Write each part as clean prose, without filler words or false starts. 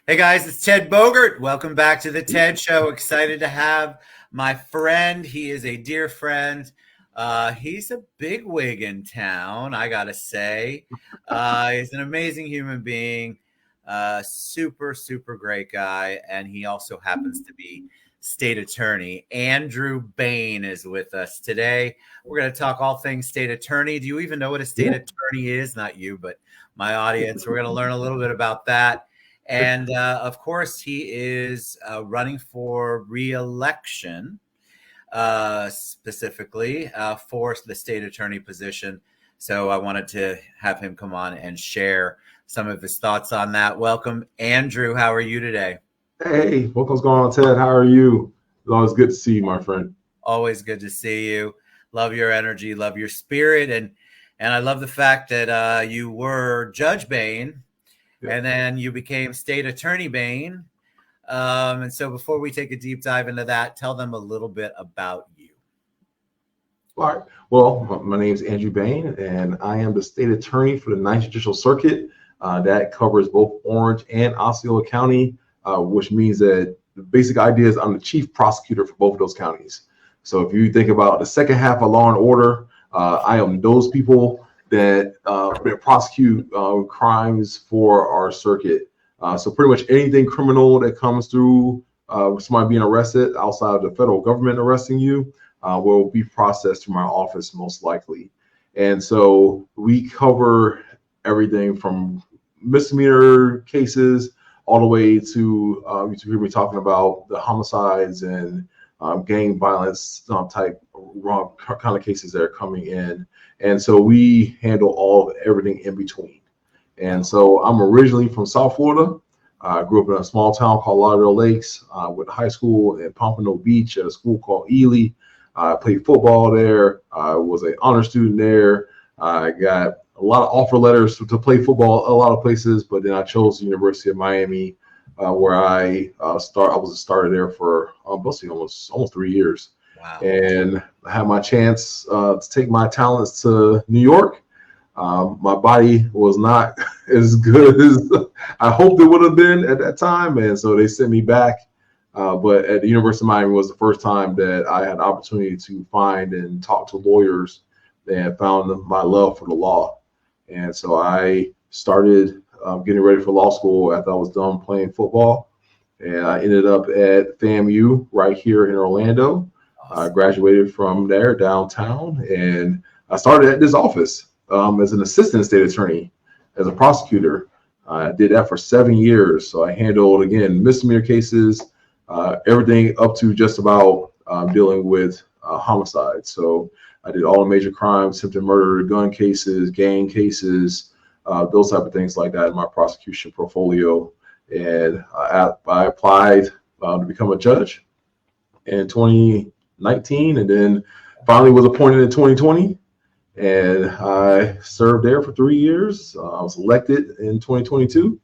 Hey guys, it's Ted Bogert. Welcome back to the Ted Show. Excited to have my friend. He is a dear friend. He's a bigwig in town, I gotta say. He's an amazing human being, super great guy, and he also happens to be state attorney. Andrew Bain is with us today. We're going to talk all things state attorney. Do you even know what a state attorney is? Not you, but my audience. We're going to learn a little bit about that. And of course, he is running for re-election, specifically for the state attorney position. So I wanted to have him come on and share some of his thoughts on that. Welcome, Andrew. How are you today? Hey, what's going on, Ted? How are you? It's always good to see you, my friend. Always good to see you. Love your energy, love your spirit, and I love the fact that you were Judge Bain. And then you became State Attorney Bain. And so before we take a deep dive into that, tell them a little bit about you. All right. Well, my name is Andrew Bain, and I am the State Attorney for the Ninth Judicial Circuit. That covers both Orange and Osceola County, which means that the basic idea is I'm the chief prosecutor for both of those counties. So if you think about the second half of Law and Order, I am those people that prosecute crimes for our circuit. So pretty much anything criminal that comes through somebody being arrested outside of the federal government arresting you will be processed through my office most likely. And so we cover everything from misdemeanor cases all the way to we're talking about the homicides and gang violence type kind of cases that are coming in. And so we handle everything in between. And so I'm originally from South Florida. I grew up in a small town called Lauderdale Lakes. Went to high school in Pompano Beach at a school called Ely. I played football there. I was an honor student there. I got a lot of offer letters to play football a lot of places, but then I chose the University of Miami, where I was a starter there for almost 3 years. Wow. And I had my chance to take my talents to New York. My body was not as good as I hoped it would have been at that time, and so they sent me back. But at the University of Miami was the first time that I had the opportunity to find and talk to lawyers and found my love for the law. And so I started getting ready for law school after I was done playing football. And I ended up at FAMU right here in Orlando. I graduated from there downtown, and I started at this office as an assistant state attorney, as a prosecutor. I did that for 7 years. So I handled, again, misdemeanor cases, everything up to just about dealing with homicide. So I did all the major crimes, attempted murder, gun cases, gang cases, those type of things like that in my prosecution portfolio. And I applied to become a judge in 2019, and then finally was appointed in 2020. And I served there for 3 years. I was elected in 2022.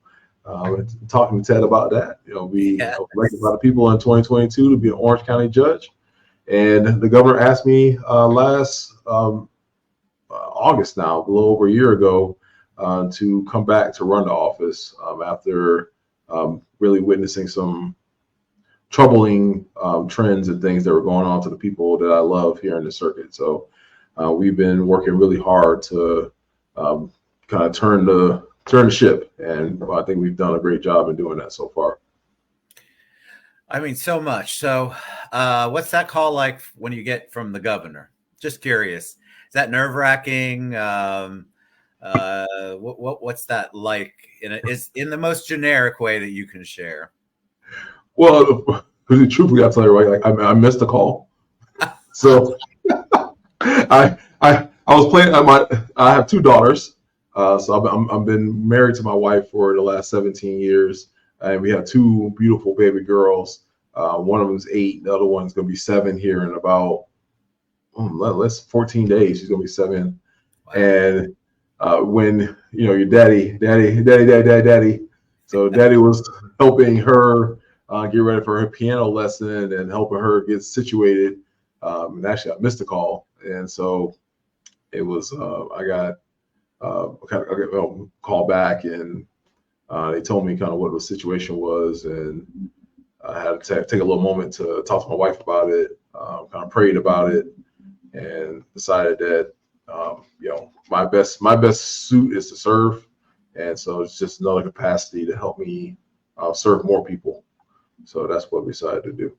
Talking to Ted about that. We elected a lot of people in 2022 to be an Orange County judge. And the governor asked me last August now, a little over a year ago, to come back to run the office after really witnessing some troubling trends and things that were going on to the people that I love here in the circuit. So we've been working really hard to kind of turn the ship, and I think we've done a great job in doing that so far. I mean, so much. So what's that call like when you get from the governor? Just curious. Is that nerve-wracking? What's that like in the most generic way that you can share? Well, truthfully, I'll tell you, right? Like I missed the call, so I was playing. I have 2 daughters, so I've been married to my wife for the last 17 years, and we have 2 beautiful baby girls. One of them is 8, the other one's going to be 7 here in about less 14 days. She's going to be 7, wow. And when your daddy, so daddy was helping her get ready for her piano lesson and helping her get situated. And actually, I missed the call, and so it was I got called back, and They told me kind of what the situation was, and I had to take a little moment to talk to my wife about it, kind of prayed about it, and decided that my best suit is to serve, and so it's just another capacity to help me serve more people. So that's what we decided to do.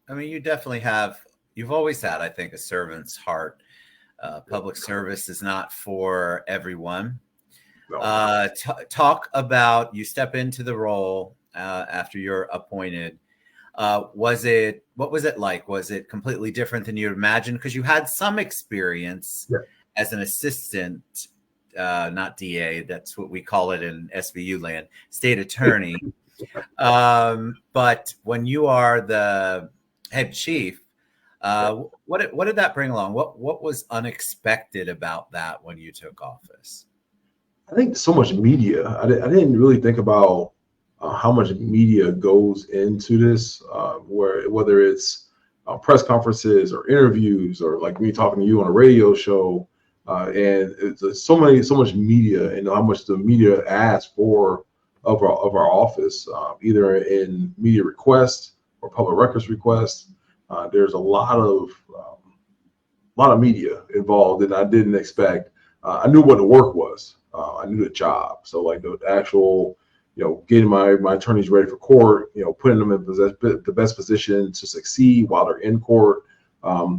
I mean, you definitely have. You've always had, I think, a servant's heart. Public service is not for everyone. No. Talk about, you step into the role after you're appointed. What was it like? Was it completely different than you imagined? Because you had some experience as an assistant, not DA, that's what we call it in SVU land, state attorney. But when you are the head chief, what did that bring along? What was unexpected about that when you took office? I think so much media. I didn't really think about how much media goes into this, whether it's press conferences or interviews, or like me talking to you on a radio show, and it's so much media, and how much the media asks for of our office, either in media requests or public records requests. There's a lot of media involved that I didn't expect. I knew what the work was. I knew the job. So like the actual, getting my attorneys ready for court, putting them in the best position to succeed while they're in court,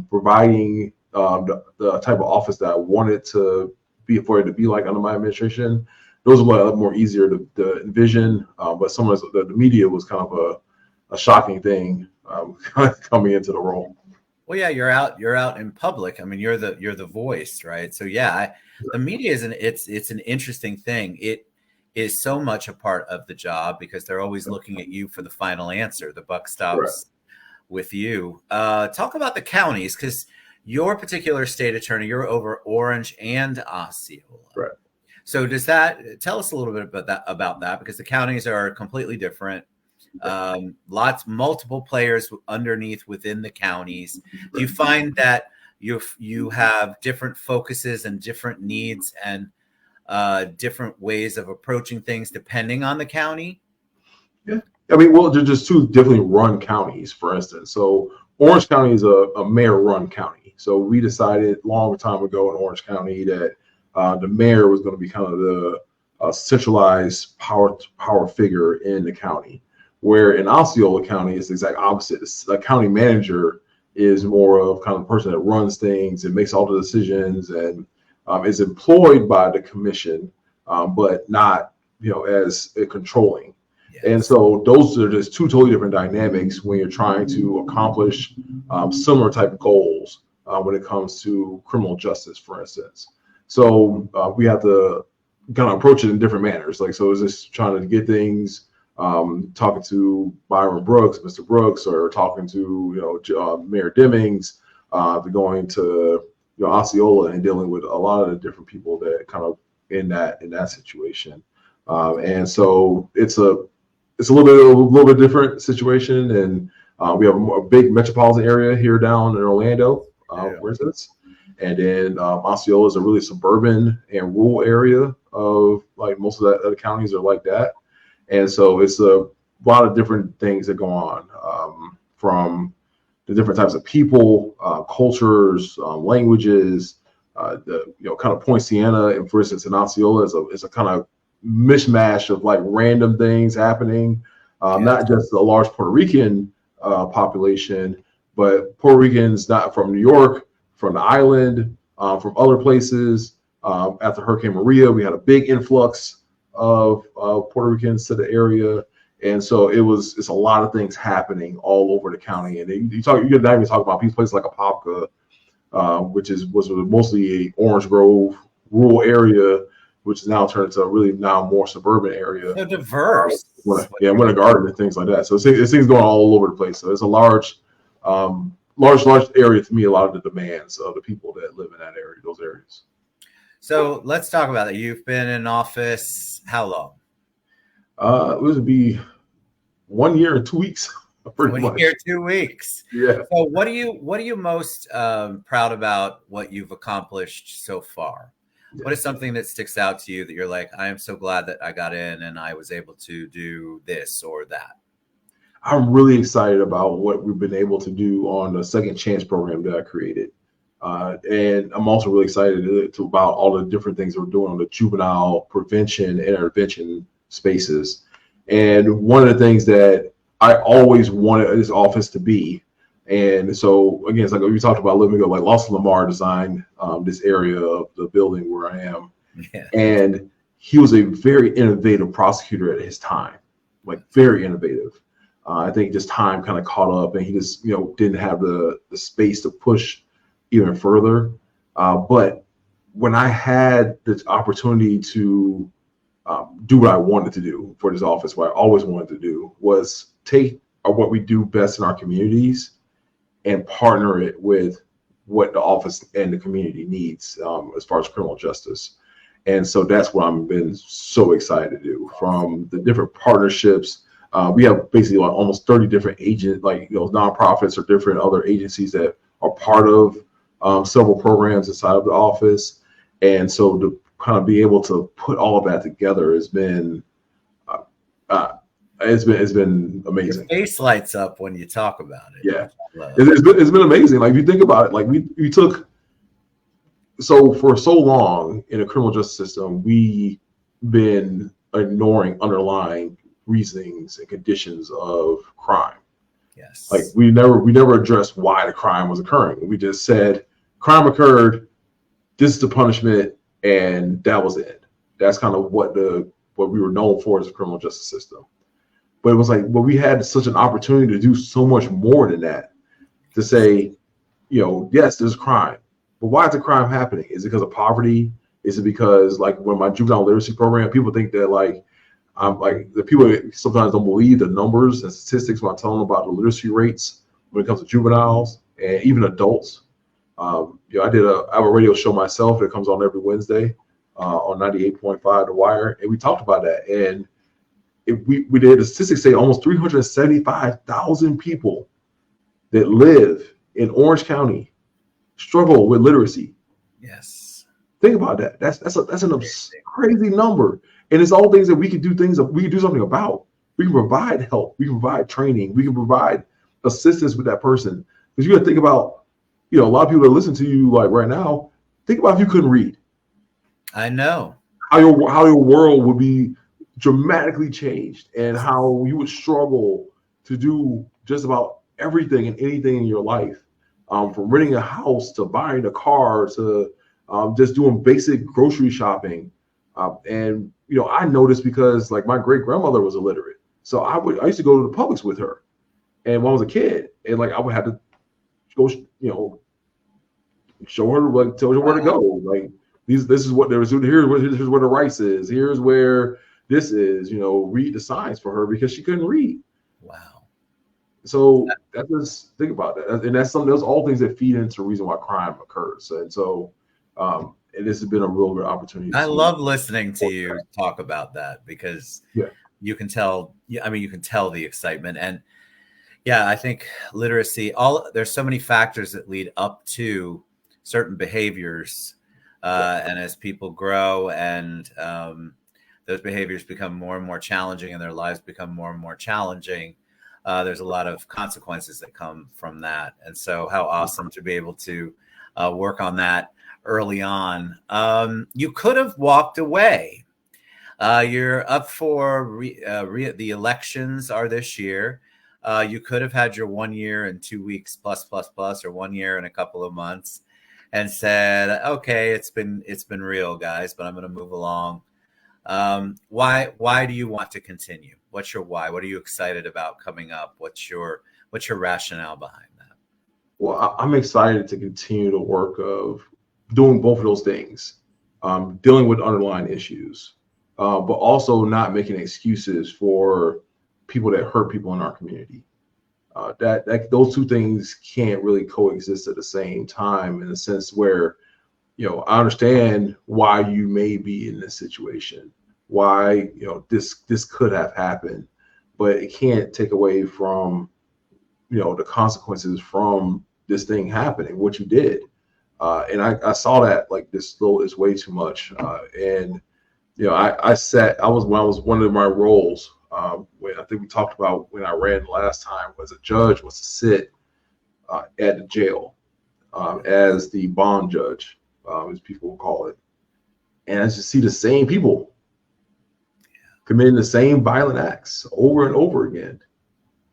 providing the type of office that I wanted to be for it to be like under my administration. Those are a lot more easier to envision. But some of the media was kind of a shocking thing coming into the role. Well, yeah, you're out in public. I mean, you're the voice, right? So yeah, the media it's an interesting thing. It is so much a part of the job because they're always looking at you for the final answer. The buck stops with you. Talk about the counties, because your particular state attorney, you're over Orange and Osceola. Right. So tell us a little bit about that, because the counties are completely different. Multiple players underneath within the counties. Do you find that you have different focuses and different needs and different ways of approaching things depending on the county? Yeah, I mean, well, they're just two differently run counties, for instance. So Orange County is a mayor-run county. So we decided a long time ago in Orange County that the mayor was going to be kind of the centralized power figure in the county. Where in Osceola County, it's the exact opposite. The county manager is more of kind of the person that runs things and makes all the decisions, and is employed by the commission, but not, as controlling. Yes. And so those are just two totally different dynamics when you're trying to accomplish similar type of goals when it comes to criminal justice, for instance. So we have to kind of approach it in different manners. Like, so is this trying to get things, talking to Byron Brooks, Mr. Brooks, or talking to Mayor Demings, to going to Osceola and dealing with a lot of the different people that kind of in that situation, and so it's a little bit different situation, and we have a big metropolitan area here down in Orlando, for instance, and then Osceola is a really suburban and rural area of, like, most of the other counties are like that. And so it's a lot of different things that go on, from the different types of people, cultures, languages, the kind of Point Siena, and for instance in Osceola is a kind of mishmash of like random things happening, not just a large Puerto Rican population, but Puerto Ricans not from New York, from the island, from other places. After Hurricane Maria, we had a big influx of Puerto Ricans to the area, and so it's a lot of things happening all over the county. And you can not even talk about places like Apopka, which was mostly a Orange Grove rural area, which is now turned into a really now more suburban area. So diverse. Winter Garden and things like that. So it's things going all over the place. So it's a large area to meet a lot of the demands of the people that live in that area, those areas. So let's talk about it. You've been in office how long? It would be 1 year and 2 weeks. 1 year, 2 weeks. Yeah. So what are you most proud about what you've accomplished so far? what is something that sticks out to you that you're like, I am so glad that I got in and I was able to do this or that? I'm really excited about what we've been able to do on the second chance program that I created. And I'm also really excited about all the different things we're doing on the juvenile prevention and intervention spaces. And one of the things that I always wanted this office to be, and so again, it's like we talked about living ago, like Lawson Lamar designed this area of the building where I am. Yeah. And he was a very innovative prosecutor at his time, like very innovative. I think just time kind of caught up, and he just didn't have the space to push even further. But when I had the opportunity to do what I wanted to do for this office, what I always wanted to do was take what we do best in our communities and partner it with what the office and the community needs as far as criminal justice. And so that's what I've been so excited to do, from the different partnerships. We have basically like almost 30 different nonprofits or different other agencies that are part of several programs inside of the office. And so to kind of be able to put all of that together has been, it's been amazing. Your face lights up when you talk about it. Yeah, it's been amazing. Like if you think about it, like we took, so for so long in the criminal justice system, we've been ignoring underlying reasonings and conditions of crime. Yes. Like we never addressed why the crime was occurring. We just said crime occurred, this is the punishment, and that was it. That's kind of what we were known for as a criminal justice system. But it was like, well, we had such an opportunity to do so much more than that, to say, yes, there's crime, but why is the crime happening? Is it because of poverty? Is it because, like, when my juvenile literacy program, people think that like I'm like, the people sometimes don't believe the numbers and statistics when I tell them about the literacy rates when it comes to juveniles and even adults. I have a radio show myself that comes on every Wednesday on 98.5 The Wire, and we talked about that. And we did, the statistics say almost 375,000 people that live in Orange County struggle with literacy. Yes. Think about that. That's an crazy number. And it's all things that we can do something about. We can provide help. We can provide training. We can provide assistance with that person. Because you got to think about, a lot of people that listen to you like right now, think about if you couldn't read. I know. How your world would be dramatically changed, and how you would struggle to do just about everything and anything in your life, from renting a house to buying a car to just doing basic grocery shopping. And I noticed because like my great grandmother was illiterate, so I used to go to the Publix with her, and when I was a kid, and like I would have to go, show her, like tell her where to go. Like this is what there is. Here's where the rice is. Here's where this is. Read the signs for her because she couldn't read. Wow. So that just think about that, and that's those all things that feed into the reason why crime occurs. And so, and this has been a real good opportunity. I love listening to you talk about that because you can tell. I mean, you can tell the excitement, and I think literacy. There's so many factors that lead up to certain behaviors, and as people grow and those behaviors become more and more challenging, and their lives become more and more challenging, there's a lot of consequences that come from that. And so, how awesome to be able to work on that early on. You could have walked away. You're up for the elections are this year. You could have had your 1 year and 2 weeks plus, or 1 year and a couple of months, and said, okay, it's been real, guys, but I'm going to move along. Why do you want to continue? What's your why? What are you excited about coming up? What's your rationale behind that? Well, I'm excited to continue the work of doing both of those things, dealing with underlying issues, but also not making excuses for people that hurt people in our community. That those two things can't really coexist at the same time, in a sense where, I understand why you may be in this situation, why this could have happened, but it can't take away from the consequences from this thing happening, what you did. And I saw that like this little is way too much. And when I was one of my roles, when I think we talked about when I ran last time, was a judge was to sit at the jail as the bond judge, as people will call it. And I just see the same people committing the same violent acts over and over again.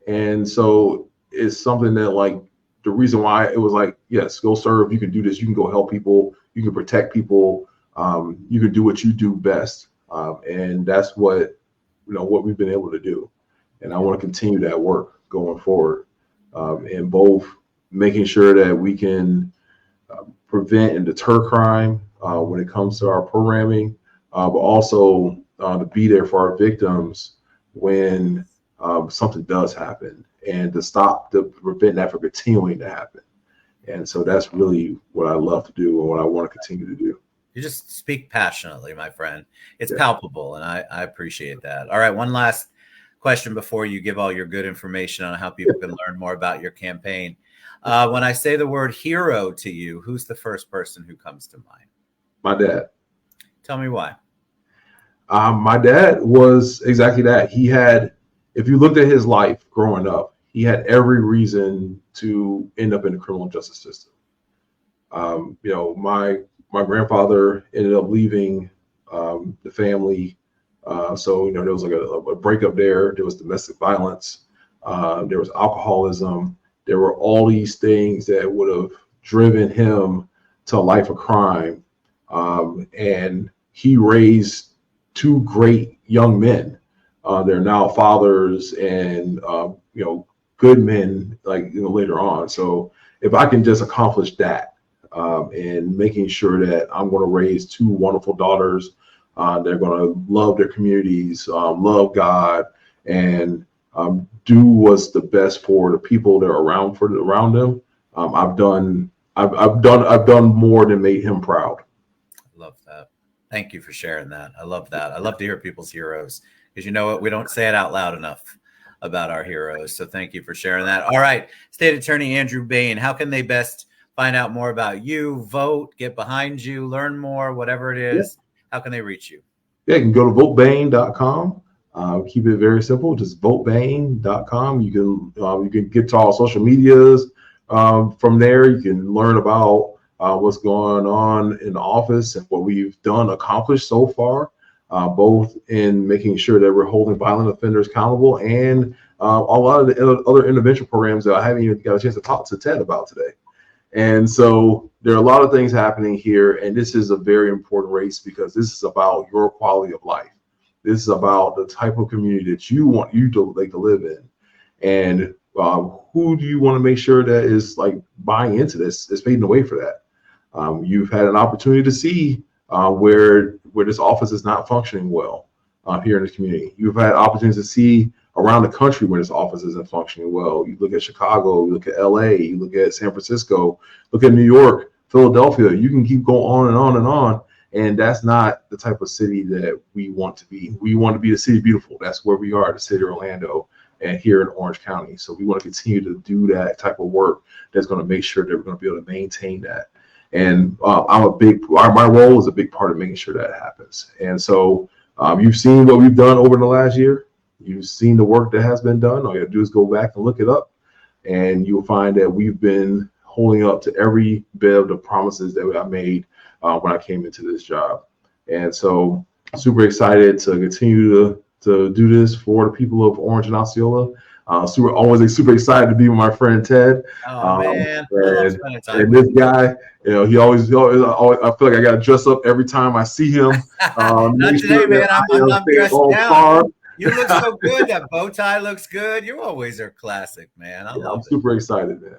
And so it's something that, like, the reason why it was like, yes, go serve. You can do this. You can go help people. You can protect people. You can do what you do best. And that's what we've been able to do. And I want to continue that work going forward, in both making sure that we can prevent and deter crime when it comes to our programming, but also to be there for our victims when something does happen, and to prevent that from continuing to happen. And so that's really what I love to do and what I want to continue to do. You just speak passionately, my friend. It's palpable, and I appreciate that. All right, one last question before you give all your good information on how people can learn more about your campaign. When I say the word hero to you, who's the first person who comes to mind? My dad. Tell me why. My dad was exactly that. He had, if you looked at his life growing up, he had every reason to end up in the criminal justice system. My grandfather ended up leaving the family. So there was like a breakup there. There was domestic violence. There was alcoholism. There were all these things that would have driven him to a life of crime. And he raised two great young men. They're now fathers and, good men, later on. So if I can just accomplish that, and making sure that I'm going to raise two wonderful daughters, they're going to love their communities, love God, and do what's the best for the people that are around them. I've done more than made him proud. I love that. Thank you for sharing that. I love that. I love to hear people's heroes, because you know what? We don't say it out loud enough about our heroes. So thank you for sharing that. All right. State Attorney Andrew Bain, how can they best find out more about you, vote, get behind you, learn more, whatever it is? How can they reach you? Yeah, you can go to votebain.com. Keep it very simple. Just votebain.com. You can get to all social medias. From there, you can learn about what's going on in the office and what we've accomplished so far, both in making sure that we're holding violent offenders accountable and a lot of the other intervention programs that I haven't even got a chance to talk to Ted about today. And so there are a lot of things happening here, and this is a very important race because this is about your quality of life. This is about the type of community that you want to live in, and who do you want to make sure that is buying into this, is paving the way for that. You've had an opportunity to see where this office is not functioning well here in the community. You've had opportunities to see around the country where this office isn't functioning well. You look at Chicago, you look at LA, you look at San Francisco, look at New York, Philadelphia. You can keep going on and on and on. And that's not the type of city that we want to be. We want to be the city beautiful. That's where we are, the city of Orlando and here in Orange County. So we want to continue to do that type of work that's going to make sure that we're going to be able to maintain that. And my role is a big part of making sure that happens. And so you've seen what we've done over the last year. You've seen the work that has been done. All you have to do is go back and look it up, and you'll find that we've been holding up to every bit of the promises that I made when I came into this job. And so super excited to continue to do this for the people of Orange and Osceola. Always super excited to be with my friend Ted. Oh man, and this guy, he always I feel like I got to dress up every time I see him. Not today, man. I'm dressed down. You look so good. That bow tie looks good. You always are classic, man. I'm super excited, man.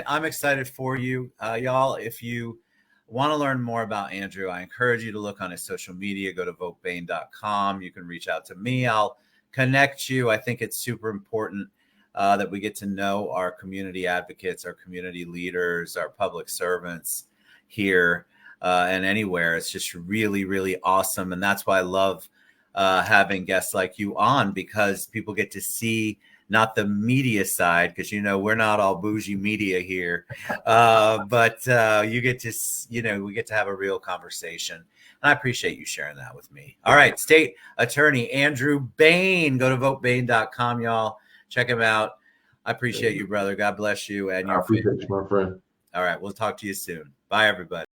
I'm excited for you, y'all. If you want to learn more about Andrew, I encourage you to look on his social media. Go to votebain.com. You can reach out to me. I'll connect you. I think it's super important that we get to know our community advocates, our community leaders, our public servants here and anywhere. It's just really, really awesome. And that's why I love having guests like you on, because people get to see not the media side, because we're not all bougie media here, but you get to we get to have a real conversation. And I appreciate you sharing that with me. All right, State Attorney Andrew Bain. Go to votebain.com, y'all. Check him out. I appreciate you, brother. God bless you and your family. I appreciate you, my friend. All right, we'll talk to you soon. Bye, everybody.